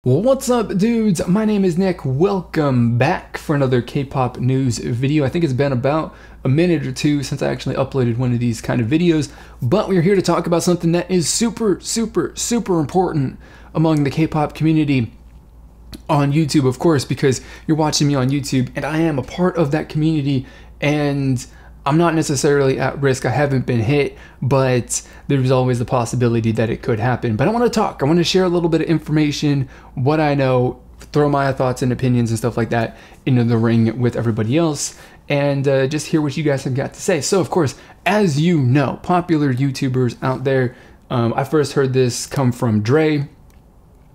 What's up, dudes? My name is Nick. Welcome back for another K-pop news video. I think it's been about a minute or two since I actually uploaded one of these kind of videos, but we're here to talk about something that is super important among the K-pop community on YouTube, of course, because you're watching me on YouTube and I am a part of that community, and I'm not necessarily at risk. I haven't been hit, but there's always the possibility that it could happen. But I want to talk. I want to share a little bit of information, what I know, throw my thoughts and opinions and stuff like that into the ring with everybody else, and just hear what you guys have got to say. So, of course, as you know, popular YouTubers out there, I first heard this come from Dre.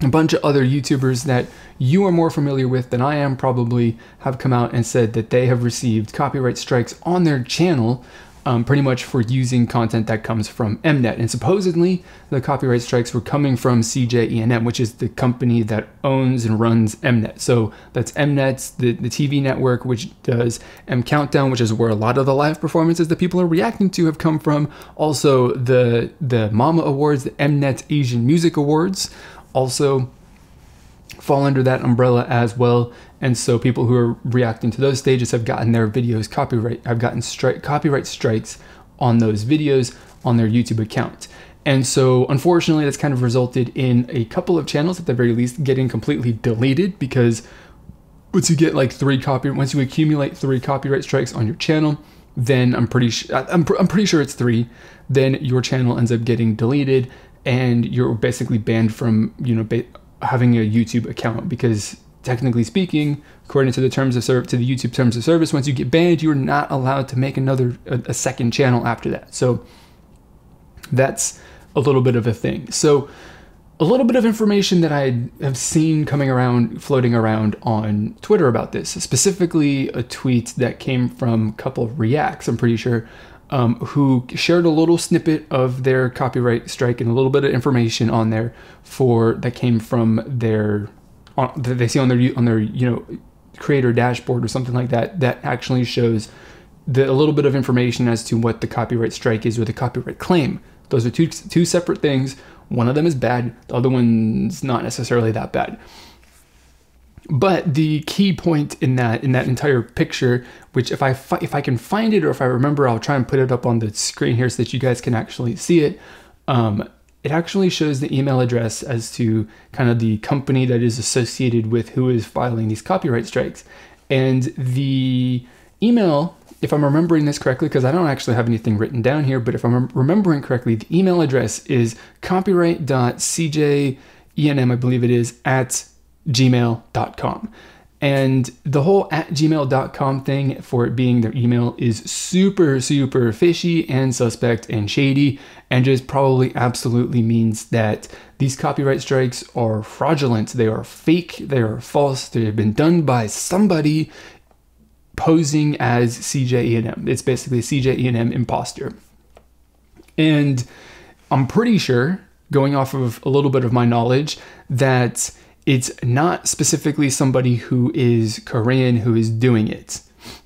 A bunch of other YouTubers that you are more familiar with than I am probably have come out and said that they have received copyright strikes on their channel, pretty much for using content that comes from Mnet. And supposedly the copyright strikes were coming from CJ which is the company that owns and runs Mnet. So that's Mnet, the TV network, which does M Countdown, which is where a lot of the live performances that people are reacting to have come from. Also the Mama Awards, the Mnet Asian Music Awards, also fall under that umbrella as well. And so people who are reacting to those stages have gotten their videos copyright strikes on those videos on their YouTube account. And so unfortunately that's kind of resulted in a couple of channels at the very least getting completely deleted, because once you get like once you accumulate 3 copyright strikes on your channel, then I'm pretty sure it's 3, then your channel ends up getting deleted and you're basically banned from, having a YouTube account, because technically speaking, according to the YouTube terms of service, once you get banned, you're not allowed to make a second channel after that. So that's a little bit of a thing. So a little bit of information that I have seen floating around on Twitter about this, specifically a tweet that came from a couple of reacts, I'm pretty sure, who shared a little snippet of their copyright strike and a little bit of information on there that came from that they see on their creator dashboard or something like that, that actually shows a little bit of information as to what the copyright strike is or the copyright claim. Those are two separate things. One of them is bad, the other one's not necessarily that bad. But the key point in that entire picture, which if I can find it, or if I remember, I'll try and put it up on the screen here so that you guys can actually see it. It actually shows the email address as to kind of the company that is associated with who is filing these copyright strikes. And the email, if I'm remembering this correctly, because I don't actually have anything written down here, but if I'm remembering correctly, the email address is copyright.cjenm, I believe it is, at gmail.com. And the whole at gmail.com thing, for it being their email, is super fishy and suspect and shady, and just probably absolutely means that these copyright strikes are fraudulent, they are fake, they are false, they have been done by somebody posing as CJ. It's basically a CJ imposter. And I'm pretty sure, going off of a little bit of my knowledge, that it's not specifically somebody who is Korean who is doing it,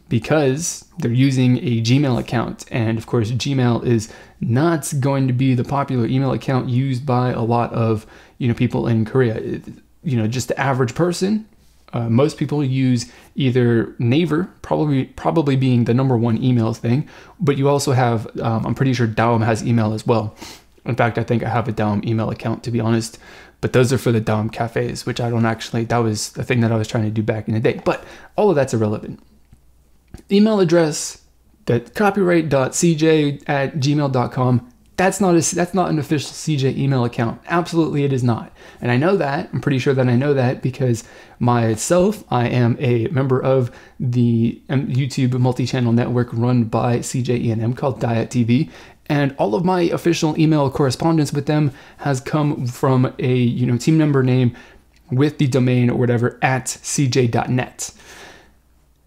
because they're using a Gmail account. And of course, Gmail is not going to be the popular email account used by a lot of, people in Korea. Just the average person, most people use either Naver, probably being the #1 email thing, but you also have, I'm pretty sure Daum has email as well. In fact, I think I have a Daum email account, to be honest. But those are for the Daum cafes, which I don't actually, that was the thing that I was trying to do back in the day. But all of that's irrelevant. Email address, that copyright.cj@gmail.com, that's not an official CJ email account. Absolutely it is not. And I know that, I'm pretty sure that I know that, because myself, I am a member of the YouTube multi-channel network run by CJ called Diet TV. And all of my official email correspondence with them has come from a team member name with the domain or whatever at cj.net.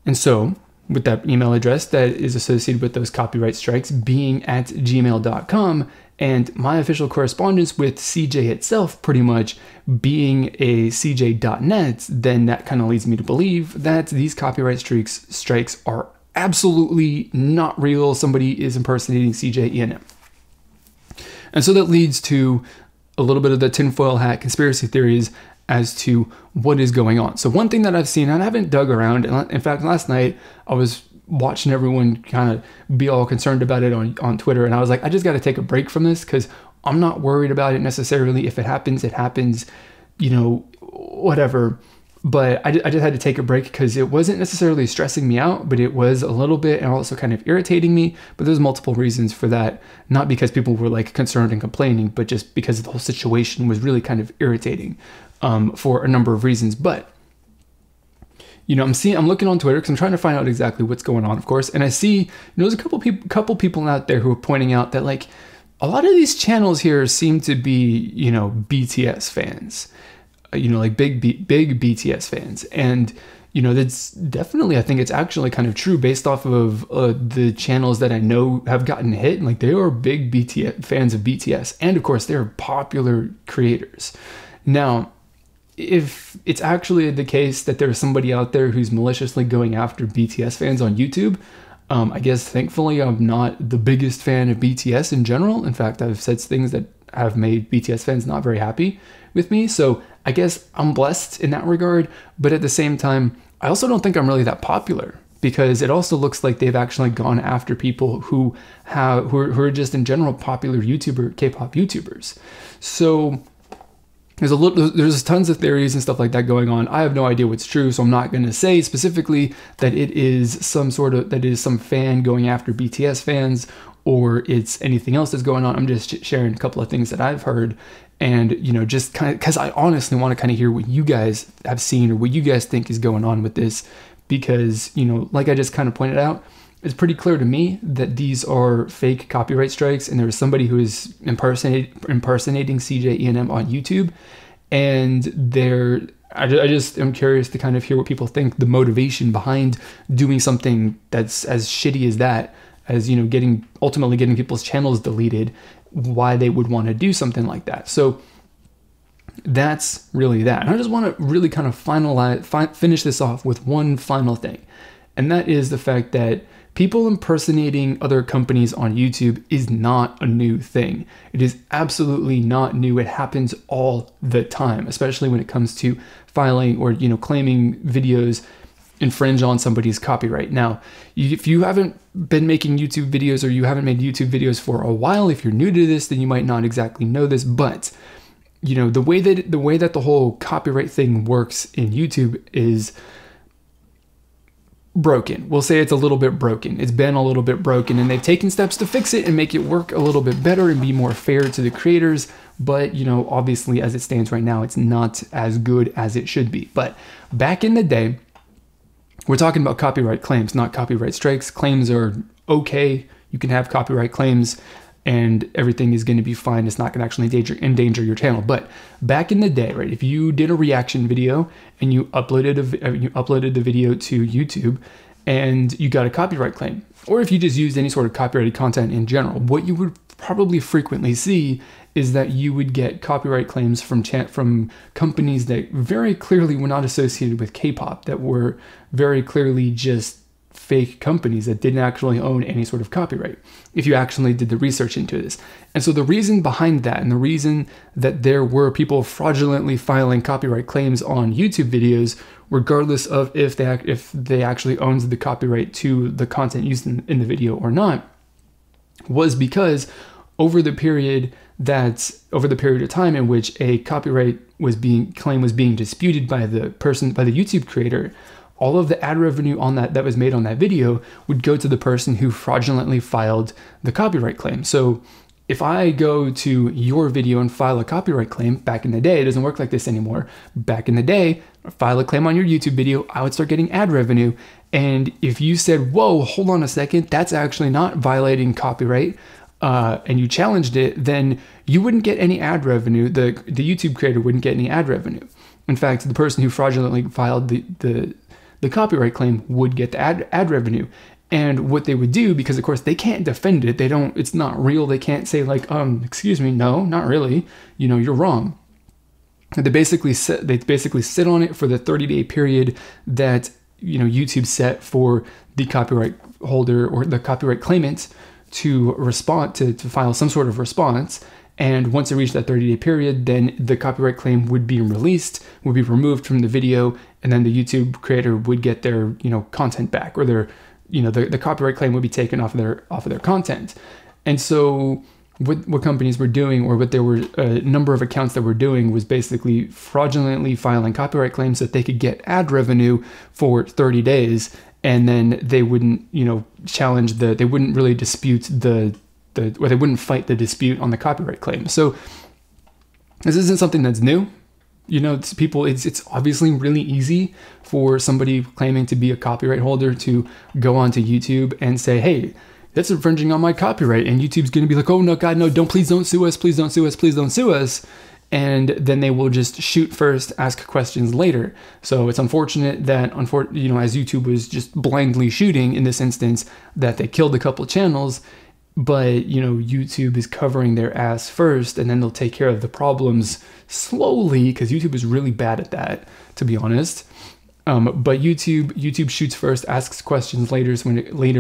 And so with that email address that is associated with those copyright strikes being at gmail.com, and my official correspondence with CJ itself pretty much being a cj.net, then that kind of leads me to believe that these copyright strikes are absolutely not real. Somebody is impersonating CJ. And so that leads to a little bit of the tinfoil hat conspiracy theories as to what is going on. So one thing that I've seen, and I haven't dug around, and in fact, last night I was watching everyone kind of be all concerned about it on Twitter, and I was like, I just got to take a break from this because I'm not worried about it necessarily. If it happens, it happens, you know, whatever. But I just had to take a break because it wasn't necessarily stressing me out, but it was a little bit, and also kind of irritating me. But there's multiple reasons for that. Not because people were like concerned and complaining, but just because the whole situation was really kind of irritating for a number of reasons. But you know, I'm looking on Twitter because I'm trying to find out exactly what's going on, of course. And I see, you know, there's a couple people out there who are pointing out that like a lot of these channels here seem to be, you know, BTS fans. You know, like big BTS fans. And, you know, that's definitely, I think it's actually kind of true based off of the channels that I know have gotten hit. And like they are big BTS fans of BTS. And of course, they're popular creators. Now, if it's actually the case that there's somebody out there who's maliciously going after BTS fans on YouTube, I guess thankfully I'm not the biggest fan of BTS in general. In fact, I've said things that have made BTS fans not very happy with me. So I guess I'm blessed in that regard. But at the same time, I also don't think I'm really that popular, because it also looks like they've actually gone after people who are just in general popular K-pop YouTubers. So there's tons of theories and stuff like that going on. I have no idea what's true, so I'm not going to say specifically that it is some fan going after BTS fans or it's anything else that's going on. I'm just sharing a couple of things that I've heard, and you know, just kind of because I honestly want to kind of hear what you guys have seen or what you guys think is going on with this, because you know, like I just kind of pointed out, it's pretty clear to me that these are fake copyright strikes, and there was somebody who is impersonating CJ E&M on YouTube, and I just am curious to kind of hear what people think the motivation behind doing something that's as shitty as that, as you know, ultimately getting people's channels deleted, why they would want to do something like that. So that's really that. And I just want to really kind of finish this off with one final thing, and that is the fact that people impersonating other companies on YouTube is not a new thing. It is absolutely not new. It happens all the time, especially when it comes to filing or, you know, claiming videos infringe on somebody's copyright. Now, if you haven't been making YouTube videos, or you haven't made YouTube videos for a while, if you're new to this, then you might not exactly know this, but you know, the way that the whole copyright thing works in YouTube is broken. We'll say it's a little bit broken. It's been a little bit broken, and they've taken steps to fix it and make it work a little bit better and be more fair to the creators. But, you know, obviously as it stands right now, it's not as good as it should be. But back in the day, we're talking about copyright claims, not copyright strikes. Claims are okay. You can have copyright claims and everything is going to be fine. It's not going to actually endanger your channel. But back in the day, right, if you did a reaction video and you uploaded the video to YouTube and you got a copyright claim, or if you just used any sort of copyrighted content in general, what you would probably frequently see is that you would get copyright claims from companies that very clearly were not associated with K-pop, that were very clearly just fake companies that didn't actually own any sort of copyright, if you actually did the research into this. And so the reason behind that, and the reason that there were people fraudulently filing copyright claims on YouTube videos, regardless of if they actually owned the copyright to the content used in the video or not, was because over the period of time in which a copyright claim was being disputed by the YouTube creator, all of the ad revenue on that was made on that video would go to the person who fraudulently filed the copyright claim. So if I go to your video and file a copyright claim, back in the day, it doesn't work like this anymore. Back in the day, file a claim on your YouTube video, I would start getting ad revenue. And if you said, whoa, hold on a second, that's actually not violating copyright, and you challenged it, then you wouldn't get any ad revenue. The YouTube creator wouldn't get any ad revenue. In fact, the person who fraudulently filed the copyright claim would get the ad revenue. And what they would do, because of course they can't defend it, it's not real, they can't say like, excuse me, no, not really, you know, you're wrong. They basically sit on it for the 30-day period that, you know, YouTube set for the copyright holder or the copyright claimant to respond, to file some sort of response. And once it reached that 30-day period, then the copyright claim would be released, would be removed from the video, and then the YouTube creator would get their, content back, or their, the copyright claim would be taken off of their content. And so what companies were doing, or what there were a number of accounts that were doing, was basically fraudulently filing copyright claims so that they could get ad revenue for 30 days. And then they wouldn't, challenge they wouldn't really dispute or they wouldn't fight the dispute on the copyright claim. So this isn't something that's new. It's obviously really easy for somebody claiming to be a copyright holder to go onto YouTube and say, hey, that's infringing on my copyright. And YouTube's going to be like, oh, no, God, no, please don't sue us. Please don't sue us. Please don't sue us. And then they will just shoot first, ask questions later. So it's unfortunate that, as YouTube was just blindly shooting in this instance, that they killed a couple channels. But, YouTube is covering their ass first, and then they'll take care of the problems slowly, because YouTube is really bad at that, to be honest. But YouTube shoots first, asks questions later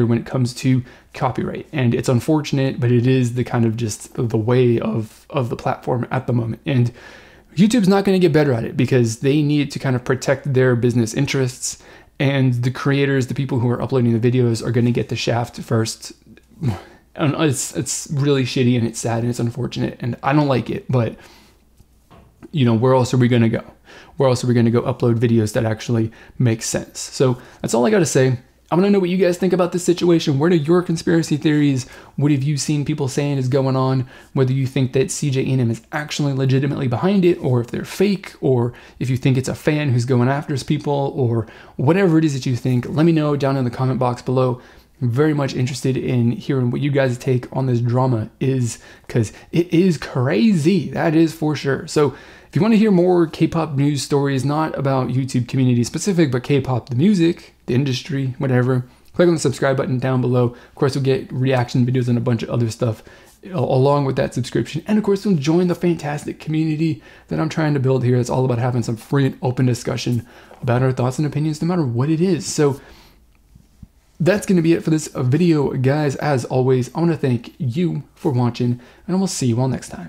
when it comes to copyright. And it's unfortunate, but it is the kind of just the way of the platform at the moment. And YouTube's not going to get better at it, because they need to kind of protect their business interests. And the creators, the people who are uploading the videos, are going to get the shaft first. And it's really shitty, and it's sad, and it's unfortunate, and I don't like it. But where else are we going to go? Where else are we going to go upload videos that actually make sense? So that's all I got to say. I want to know what you guys think about this situation. What are your conspiracy theories? What have you seen people saying is going on? Whether you think that CJ Enum is actually legitimately behind it, or if they're fake, or if you think it's a fan who's going after his people, or whatever it is that you think, let me know down in the comment box below. I'm very much interested in hearing what you guys' take on this drama is, because it is crazy. That is for sure. So if you want to hear more K-pop news stories, not about YouTube community specific, but K-pop, the music, the industry, whatever, click on the subscribe button down below. Of course, you'll get reaction videos and a bunch of other stuff along with that subscription. And of course, you'll join the fantastic community that I'm trying to build here. It's all about having some free and open discussion about our thoughts and opinions, no matter what it is. So that's going to be it for this video, guys. As always, I want to thank you for watching, and I will see you all next time.